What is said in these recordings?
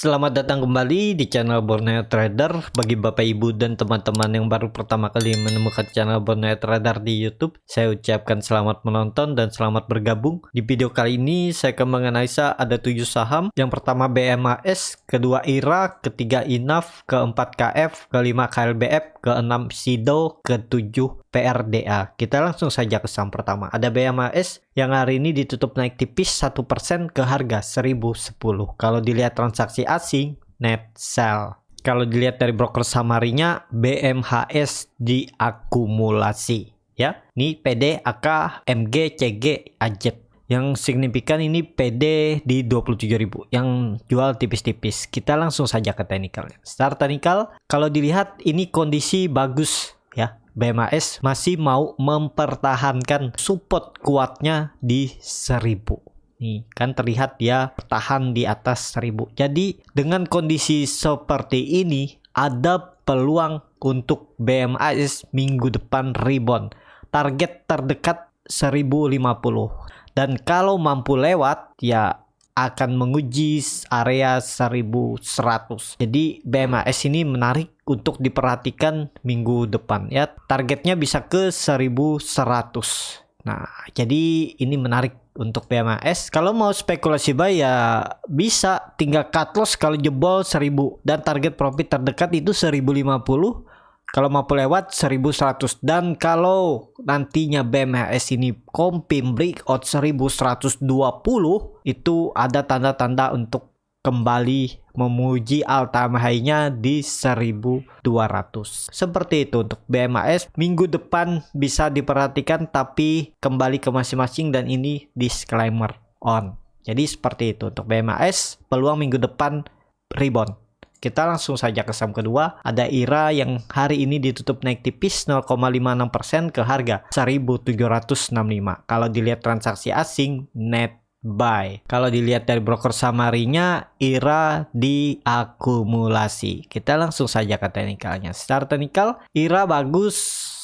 Selamat datang kembali di channel Borneo Trader. Bagi Bapak Ibu dan teman-teman yang baru pertama kali menemukan channel Borneo Trader di YouTube, saya ucapkan selamat menonton dan selamat bergabung. Di video kali ini saya akan menganalisa ada 7 saham. Yang pertama BMAS, kedua IRA, ketiga INAF, keempat KF, kelima KLBF, keenam SIDO, ketujuh PRDA. Kita langsung saja ke saham pertama. Ada BMAS yang hari ini ditutup naik tipis 1% ke harga 1010. Kalau dilihat transaksi asing, net sell. Kalau dilihat dari broker samarinya, BMHS diakumulasi. Ya, ini PD, AK, MG, CG, AJET. Yang signifikan ini PD di 27.000, yang jual tipis-tipis. Kita langsung saja ke teknikal. Start teknikal, kalau dilihat ini kondisi bagus ya. BMAS masih mau mempertahankan support kuatnya di 1000. Nih, kan terlihat dia bertahan di atas 1000. Jadi dengan kondisi seperti ini ada peluang untuk BMAS minggu depan rebound. Target terdekat 1050. Dan kalau mampu lewat ya akan menguji area 1100. Jadi BMAS ini menarik untuk diperhatikan minggu depan ya. Targetnya bisa ke 1100. Nah, jadi ini menarik untuk BMAS. Kalau mau spekulasi buy ya bisa, tinggal cut loss kalau jebol 1000 dan target profit terdekat itu 1050. Kalau mampu lewat 1100. Dan kalau nantinya BMAS ini confirm breakout 1120, itu ada tanda-tanda untuk kembali memuji all time high-nya di 1200. Seperti itu untuk BMAS. Minggu depan bisa diperhatikan, tapi kembali ke masing-masing dan ini disclaimer on. Jadi seperti itu untuk BMAS, peluang minggu depan rebound. Kita langsung saja ke saham kedua. Ada IRA yang hari ini ditutup naik tipis 0,56% ke harga 1765. Kalau dilihat transaksi asing, net buy. Kalau dilihat dari broker samarinya, IRA diakumulasi. Kita langsung saja ke teknikalnya. Start teknikal, IRA bagus.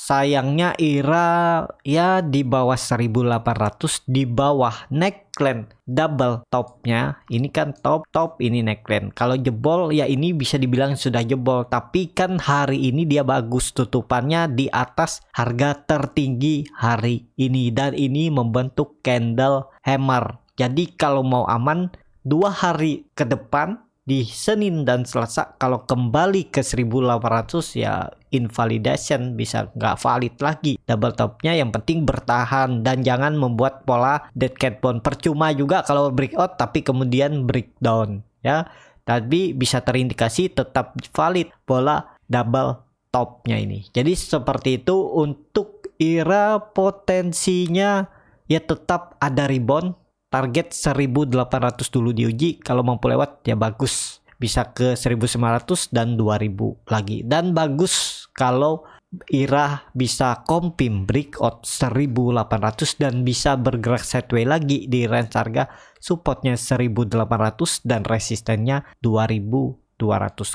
Sayangnya IRA ya di bawah 1800, di bawah neckline double topnya. Ini kan top, ini neckline. Kalau jebol ya ini bisa dibilang sudah jebol, tapi kan hari ini dia bagus tutupannya di atas harga tertinggi hari ini, dan ini membentuk candle hammer. Jadi kalau mau aman 2 hari ke depan di Senin dan Selasa, kalau kembali ke 1800 ya invalidation, bisa nggak valid lagi double topnya. Yang penting bertahan dan jangan membuat pola dead cat bounce. Percuma juga kalau breakout tapi kemudian breakdown ya, tapi bisa terindikasi tetap valid pola double topnya ini. Jadi seperti itu untuk IRA. Potensinya ya tetap ada rebound. Target 1800 dulu diuji, kalau mampu lewat ya bagus, bisa ke 1900 dan 2000 lagi. Dan bagus kalau IRA bisa confirm breakout 1800 dan bisa bergerak sideways lagi di range harga supportnya 1800 dan resistennya 2200.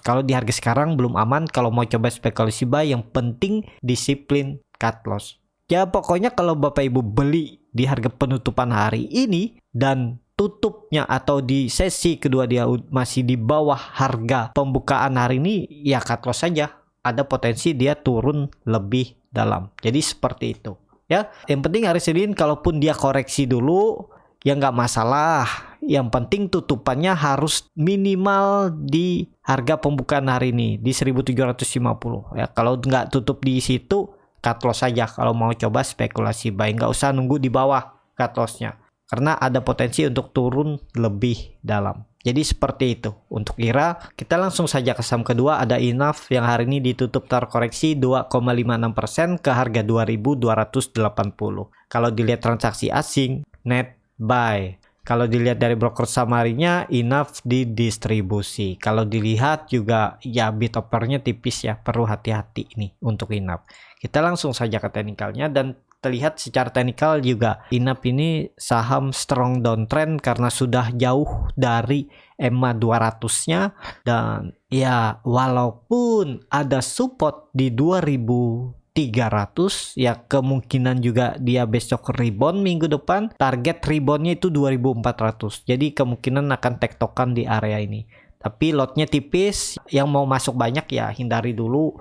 Kalau di harga sekarang belum aman. Kalau mau coba spekulasi buy, yang penting disiplin cut loss. Ya pokoknya kalau Bapak Ibu beli di harga penutupan hari ini dan tutupnya atau di sesi kedua dia masih di bawah harga pembukaan hari ini, ya cut loss saja. Ada potensi dia turun lebih dalam. Jadi seperti itu ya. Yang penting hari Senin kalaupun dia koreksi dulu ya nggak masalah. Yang penting tutupannya harus minimal di harga pembukaan hari ini di 1750 ya. Kalau nggak tutup di situ, cut loss saja kalau mau coba spekulasi buy. Nggak usah nunggu di bawah cut lossnya, karena ada potensi untuk turun lebih dalam. Jadi seperti itu untuk IRA. Kita langsung saja ke saham kedua. Ada INAF yang hari ini ditutup terkoreksi 2,56% ke harga 2280. Kalau dilihat transaksi asing, net buy. Kalau dilihat dari broker samarinya, INAF didistribusi. Kalau dilihat juga ya bid offernya tipis ya, perlu hati-hati ini untuk INAF. Kita langsung saja ke teknikalnya, dan terlihat secara teknikal juga INAF ini saham strong downtrend karena sudah jauh dari EMA 200-nya, dan ya walaupun ada support di 2300 ya, kemungkinan juga dia besok rebound minggu depan. Target reboundnya itu 2400, jadi kemungkinan akan tektokan di area ini. Tapi lotnya tipis, yang mau masuk banyak ya hindari dulu.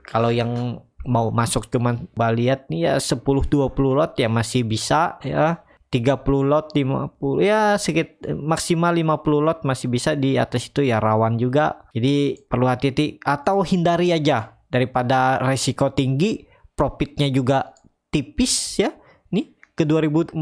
Kalau yang mau masuk cuman lihat nih ya 10-20 lot ya masih bisa ya. 30 lot, 50 ya maksimal 50 lot masih bisa. Di atas itu ya rawan juga. Jadi perlu hati-hati atau hindari aja daripada resiko tinggi, profitnya juga tipis ya. Nih ke 2400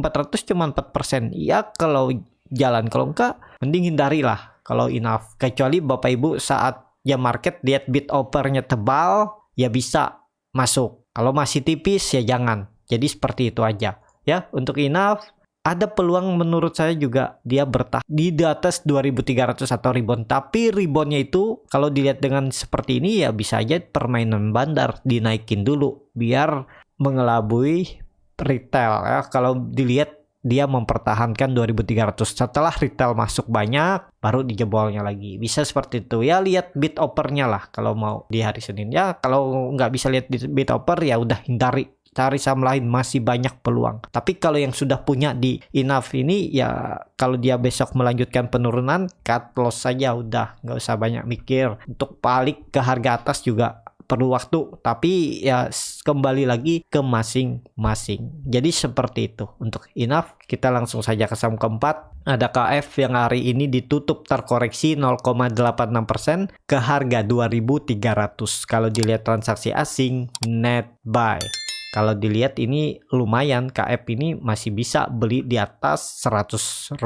cuma 4%. Ya kalau jalan, kalau enggak mending hindari lah kalau enough. Kecuali Bapak Ibu saat jam market lihat bid offernya tebal ya bisa masuk. Kalau masih tipis ya jangan. Jadi seperti itu aja ya. Untuk enough ada peluang menurut saya juga dia bertahan di atas 2300 atau rebound. Tapi reboundnya itu kalau dilihat dengan seperti ini ya bisa aja permainan bandar, dinaikin dulu biar mengelabui retail ya. Kalau dilihat dia mempertahankan 2300 setelah retail masuk banyak baru dijebolnya lagi, bisa seperti itu ya. Lihat bid offernya lah kalau mau di hari Senin ya. Kalau nggak bisa lihat bid offer ya udah hindari, cari saham lain, masih banyak peluang. Tapi kalau yang sudah punya di enough ini ya kalau dia besok melanjutkan penurunan cut loss saja udah, nggak usah banyak mikir. Untuk balik ke harga atas juga perlu waktu, tapi ya kembali lagi ke masing-masing. Jadi seperti itu untuk enough. Kita langsung saja ke saham keempat. Ada KF yang hari ini ditutup terkoreksi 0,86% ke harga 2300. Kalau dilihat transaksi asing net buy, kalau dilihat ini lumayan, KF ini masih bisa beli di atas 100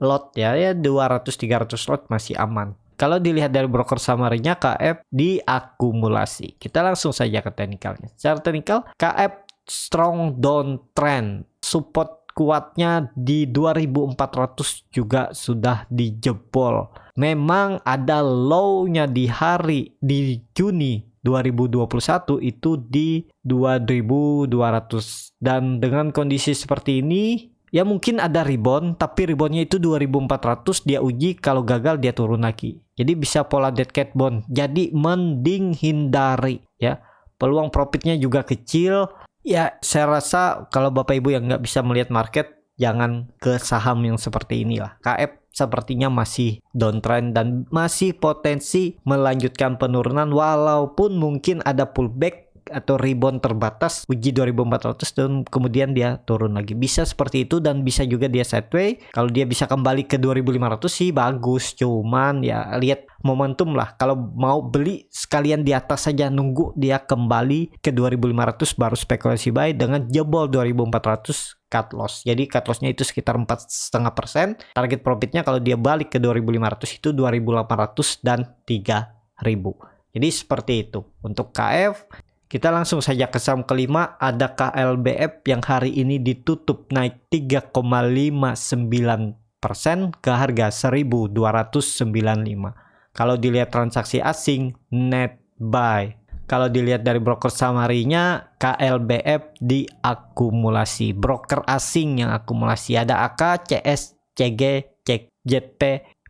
lot ya 200-300 lot masih aman. Kalau dilihat dari broker summary-nya, KF diakumulasi. Kita langsung saja ke teknikalnya. Secara teknikal, KF strong downtrend. Support kuatnya di 2400 juga sudah dijebol. Memang ada low-nya di Juni 2021 itu di 2200. Dan dengan kondisi seperti ini, ya mungkin ada rebound, tapi reboundnya itu 2400 dia uji, kalau gagal dia turun lagi. Jadi bisa pola dead cat bond. Jadi mending hindari ya. Peluang profitnya juga kecil. Ya saya rasa kalau Bapak Ibu yang nggak bisa melihat market, jangan ke saham yang seperti inilah. KF sepertinya masih downtrend dan masih potensi melanjutkan penurunan walaupun mungkin ada pullback atau rebound terbatas uji 2400 dan kemudian dia turun lagi, bisa seperti itu. Dan bisa juga dia sideways. Kalau dia bisa kembali ke 2500 sih bagus, cuman ya lihat momentum lah. Kalau mau beli sekalian di atas saja, nunggu dia kembali ke 2500 baru spekulasi buy dengan jebol 2400 cut loss. Jadi cut lossnya itu sekitar 4,5%. Target profitnya kalau dia balik ke 2500 itu 2800 dan 3000. Jadi seperti itu untuk KF. Kita langsung saja ke saham kelima. Ada KLBF yang hari ini ditutup naik 3,59% ke harga 1295. Kalau dilihat transaksi asing net buy. Kalau dilihat dari broker summary-nya, KLBF diakumulasi. Broker asing yang akumulasi ada AK, CS, CG, JP,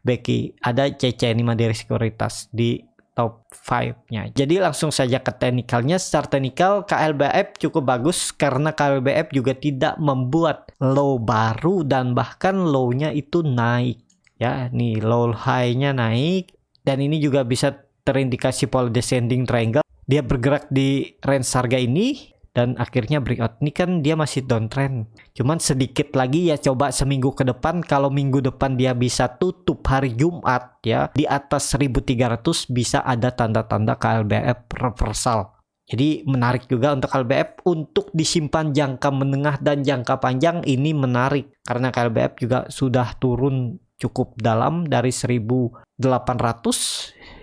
BKI, ada CC, ini Mandiri Sekuritas di top 5-nya. Jadi langsung saja ke teknikalnya. Secara teknikal KLBF cukup bagus karena KLBF juga tidak membuat low baru dan bahkan low-nya itu naik. Ya, nih low high-nya naik dan ini juga bisa terindikasi pola descending triangle. Dia bergerak di range harga ini dan akhirnya breakout. Ini kan dia masih downtrend. Cuman sedikit lagi ya, coba seminggu ke depan. Kalau minggu depan dia bisa tutup hari Jumat ya di atas 1300, bisa ada tanda-tanda KLBF reversal. Jadi menarik juga untuk KLBF untuk disimpan jangka menengah dan jangka panjang. Ini menarik karena KLBF juga sudah turun cukup dalam dari 1800.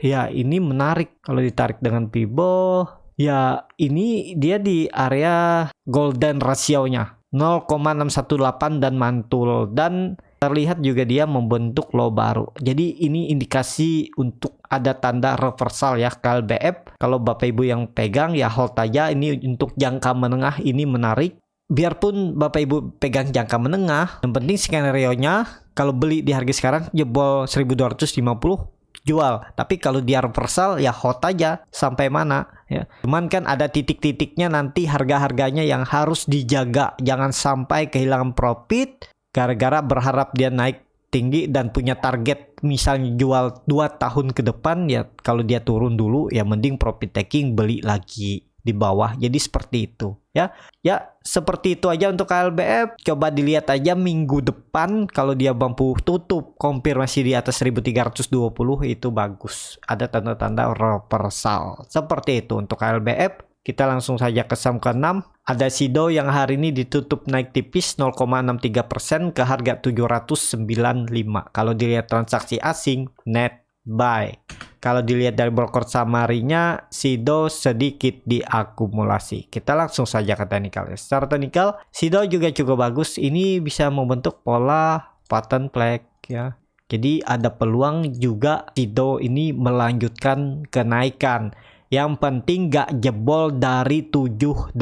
Ya ini menarik kalau ditarik dengan Pibo. Ya ini dia di area golden ratio-nya 0,618 dan mantul, dan terlihat juga dia membentuk low baru. Jadi ini indikasi untuk ada tanda reversal ya KLBF. Kalau Bapak Ibu yang pegang ya hold aja. Ini untuk jangka menengah ini menarik. Biarpun Bapak Ibu pegang jangka menengah, yang penting skenario-nya kalau beli di harga sekarang jebol 1250 jual. Tapi kalau dia reversal ya hold aja sampai mana ya. Cuman kan ada titik-titiknya nanti harga-harganya yang harus dijaga. Jangan sampai kehilangan profit gara-gara berharap dia naik tinggi dan punya target misalnya jual 2 tahun ke depan, ya kalau dia turun dulu ya mending profit taking beli lagi di bawah. Jadi seperti itu ya. Ya seperti itu aja untuk KLBF. Coba dilihat aja minggu depan kalau dia mampu tutup konfirmasi di atas 1320 itu bagus, ada tanda-tanda reversal seperti itu untuk KLBF. Kita langsung saja ke saham ke-6. Ada Sido yang hari ini ditutup naik tipis 0,63% ke harga 795. Kalau dilihat transaksi asing, net buy. Kalau dilihat dari broker summary-nya, Sido sedikit diakumulasi. Kita langsung saja ke teknikal. Secara teknikal, Sido juga cukup bagus. Ini bisa membentuk pola pattern flag ya. Jadi ada peluang juga Sido ini melanjutkan kenaikan. Yang penting gak jebol dari 780.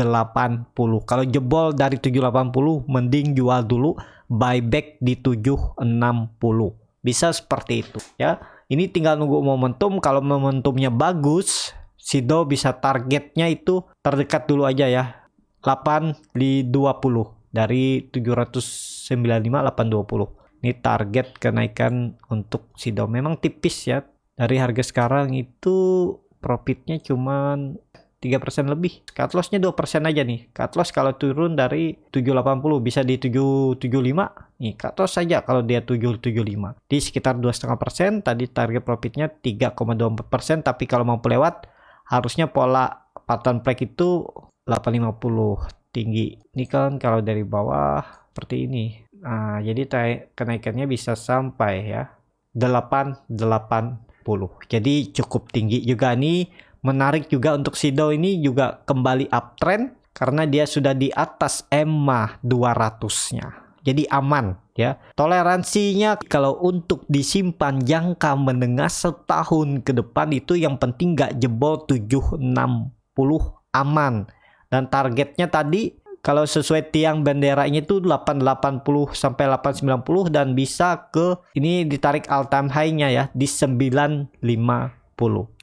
Kalau jebol dari 780 mending jual dulu, buyback di 760. Bisa seperti itu ya. Ini tinggal nunggu momentum. Kalau momentumnya bagus, Sido bisa targetnya itu terdekat dulu aja ya. 8 di 20 dari 795 820. Ini target kenaikan untuk Sido. Memang tipis ya. Dari harga sekarang itu profitnya cuman 3% lebih. Cut loss-nya 2% aja nih. Cut loss kalau turun dari 780 bisa di 775. Nih, cut loss saja kalau dia 775. Di sekitar 2,5%. Tadi target profitnya 3,24%. Tapi kalau mau lewat, harusnya pola pattern flag itu 850 tinggi. Ini kan kalau dari bawah seperti ini. Nah, jadi kenaikannya bisa sampai ya 880. Jadi cukup tinggi juga nih. Menarik juga untuk Sido ini juga kembali uptrend karena dia sudah di atas EMA 200-nya. Jadi aman ya. Toleransinya kalau untuk disimpan jangka menengah setahun ke depan itu yang penting gak jebol 760 aman. Dan targetnya tadi kalau sesuai tiang benderanya itu 880 sampai 890 dan bisa ke ini ditarik all time high-nya ya di 950.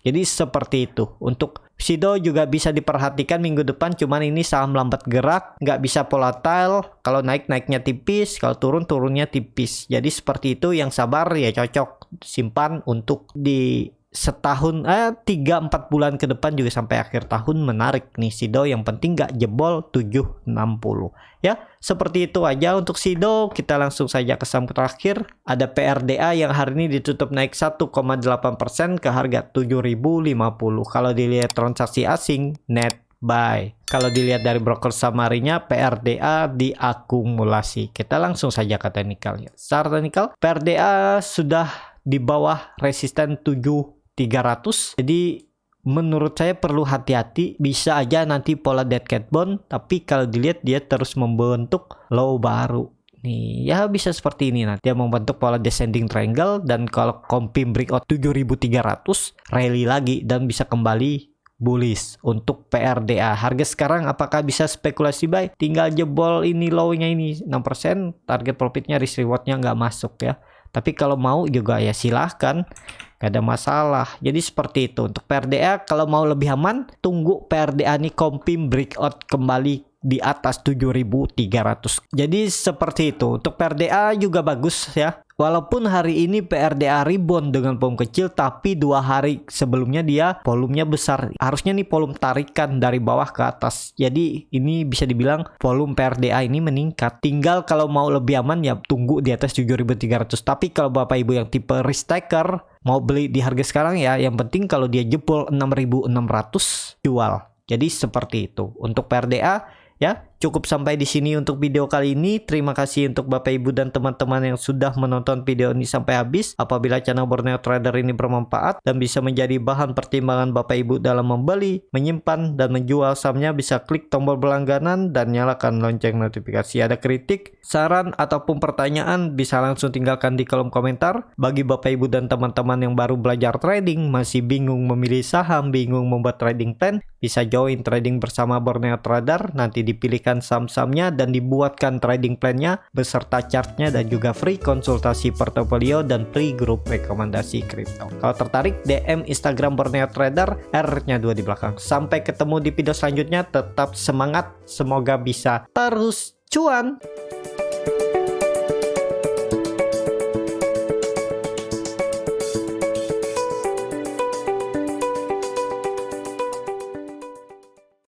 Jadi seperti itu. Untuk Sido juga bisa diperhatikan minggu depan, cuman ini saham lambat gerak, nggak bisa volatile. Kalau naik naiknya tipis, kalau turun turunnya tipis. Jadi seperti itu, yang sabar ya cocok simpan untuk di setahun 3-4 bulan ke depan juga sampai akhir tahun. Menarik nih Sido, yang penting nggak jebol 760 ya. Seperti itu aja untuk Sido. Kita langsung saja ke saham terakhir. Ada PRDA yang hari ini ditutup naik 1,8% ke harga 7.050. Kalau dilihat transaksi asing, net buy. Kalau dilihat dari broker summary-nya, PRDA diakumulasi. Kita langsung saja ke teknikalnya. Secara teknikal, PRDA sudah di bawah resisten 7.300. Jadi menurut saya perlu hati-hati. Bisa aja nanti pola dead cat bone, tapi kalau dilihat dia terus membentuk low baru. Nih ya bisa seperti ini nanti. Dia membentuk pola descending triangle dan kalau confirm breakout 7.300 rally lagi dan bisa kembali bullish untuk PRDA. Harga sekarang apakah bisa spekulasi buy? Tinggal jebol ini low-nya ini 6%, target profitnya risk reward-nya nggak masuk ya. Tapi kalau mau juga ya silahkan, gak ada masalah. Jadi seperti itu untuk PRDA. Kalau mau lebih aman, tunggu PRDA nih confirm breakout kembali di atas 7.300. Jadi seperti itu untuk PRDA juga bagus ya. Walaupun hari ini PRDA rebound dengan volume kecil, tapi 2 hari sebelumnya dia volumenya besar. Harusnya nih volume tarikan dari bawah ke atas. Jadi ini bisa dibilang volume PRDA ini meningkat. Tinggal kalau mau lebih aman ya tunggu di atas 7.300. Tapi kalau Bapak Ibu yang tipe risk taker mau beli di harga sekarang ya, yang penting kalau dia jebol 6.600 jual. Jadi seperti itu untuk PRDA. Ya, cukup sampai di sini untuk video kali ini. Terima kasih untuk Bapak Ibu dan teman-teman yang sudah menonton video ini sampai habis. Apabila channel Borneo Trader ini bermanfaat dan bisa menjadi bahan pertimbangan Bapak Ibu dalam membeli, menyimpan, dan menjual sahamnya, bisa klik tombol berlangganan dan nyalakan lonceng notifikasi. Ada kritik, saran, ataupun pertanyaan bisa langsung tinggalkan di kolom komentar. Bagi Bapak Ibu dan teman-teman yang baru belajar trading, masih bingung memilih saham, bingung membuat trading plan, bisa join trading bersama Borneo Trader. Nanti dipilihkan saham-sahamnya dan dibuatkan trading plan-nya beserta chartnya dan juga free konsultasi portofolio dan free grup rekomendasi kripto. Kalau tertarik, DM Instagram Borneo Trader, R-nya 2 di belakang. Sampai ketemu di video selanjutnya, tetap semangat, semoga bisa terus cuan.